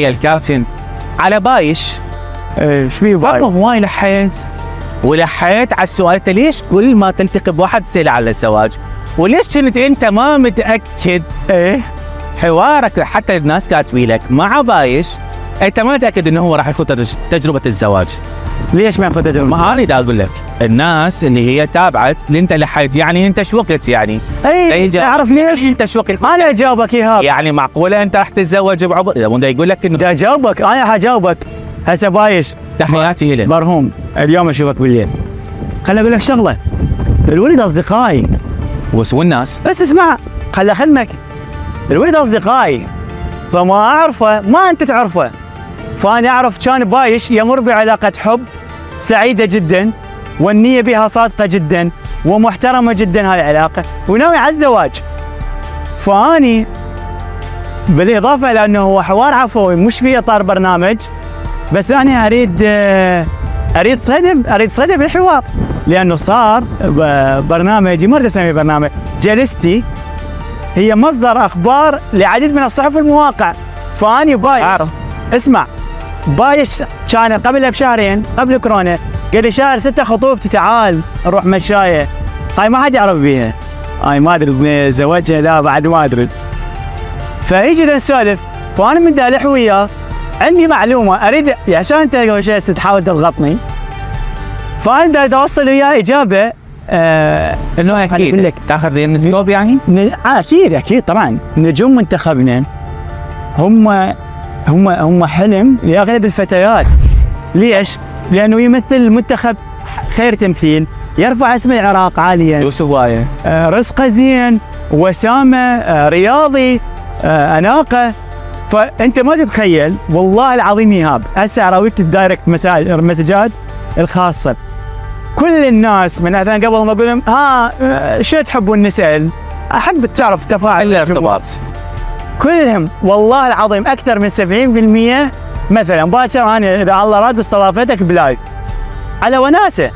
الكابتن على بايش. ايش في بايش؟ والله هواي ولحيت على السؤال، انت ليش كل ما تلتقي بواحد تسأله على الزواج؟ وليش كنت انت ما متاكد؟ ايه حوارك حتى الناس كاتبين لك مع بايش انت ما متاكد انه هو راح يخوض تجربه الزواج. ليش ما ياخذ تجربه؟ ما اريد اقول لك الناس اللي هي تابعت اللي انت لحيت، يعني انت شو وقت يعني؟ اي تعرف ليش؟ انت شو وقت؟ ما انا اجاوبك ايهاب، يعني معقوله انت راح تتزوج بعمر؟ اذا يقول لك انه بدي اجاوبك، انا حجاوبك هسه بايش. تحياتي لك مرهوم، اليوم اشوفك بالليل. خليني اقول لك شغله، الولد اصدقائي والناس بس اسمع، خلي اخدمك. الولد اصدقائي فما اعرفه ما انت تعرفه، فانا اعرف كان بايش يمر بعلاقه حب سعيده جدا والنيه بها صادقه جدا ومحترمه جدا هاي العلاقه وناوي على الزواج. فاني بالاضافه الى انه هو حوار عفوي مش في اطار برنامج، بس انا اريد صدى بالحوار، لانه صار برنامجي، ما اريد اسميه برنامج، جلستي هي مصدر اخبار لعديد من الصحف والمواقع. فاني بايش اسمع، بايش كان قبلها بشهرين قبل كورونا قال لي شهر 6 خطوبتي تعال نروح مشايه. هاي ما حد يعرف بيها، هاي ما ادري زوجها لا بعد ما ادري. فيجي نسولف، فانا من دالح وياه عندي معلومه اريد عشان انت قبل شوي تحاول تضغطني، فانا بدي اوصل وياه اجابه انه اكيد لك تاخذ النسكوب يعني؟ اكيد طبعا. نجوم منتخبنا هم حلم لاغلب الفتيات. ليش؟ لانه يمثل منتخب خير تمثيل، يرفع اسم العراق عاليا، يوسف وايه، رزقه زين، وسامه، رياضي، اناقه. فانت ما تتخيل والله العظيم ايهاب، هسه اراويك الدايركت مسجات الخاصه، كل الناس من مثلا قبل ما اقول لهم شو تحبون نسال، احب تعرف تفاعل الارتباط، كلهم والله العظيم اكثر من 70% مثلا باكر انا اذا الله راد استضافتك بلايف على وناسه،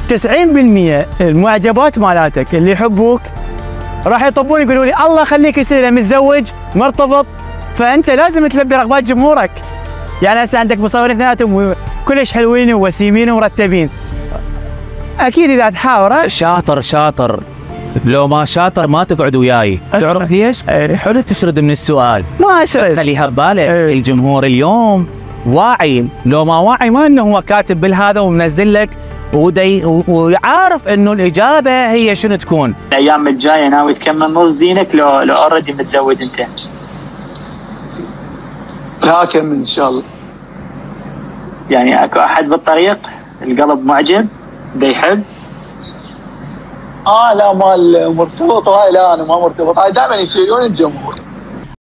90% المعجبات مالاتك اللي يحبوك راح يطبون يقولوا لي الله يخليك يصير متزوج مرتبط، فانت لازم تلبي رغبات جمهورك. يعني هسه عندك مصورين اثنيناتهم كلش حلوين ووسيمين ومرتبين، اكيد اذا تحاور شاطر لو ما شاطر ما تقعد وياي. تعرف ليش؟ حلو تشرد من السؤال، ما اشرد خليها ببالك. الجمهور اليوم واعي، لو ما واعي ما انه هو كاتب بالهذا ومنزل لك وعارف انه الاجابه هي شنو تكون. الايام الجايه ناوي تكمل نص دينك لو اوريدي متزوج انت؟ لا اكمل ان شاء الله. يعني اكو احد بالطريق القلب معجب بده يحب؟ لا مال مرتبط، هاي لا انا ما مرتبط، هاي دائما يسالون الجمهور.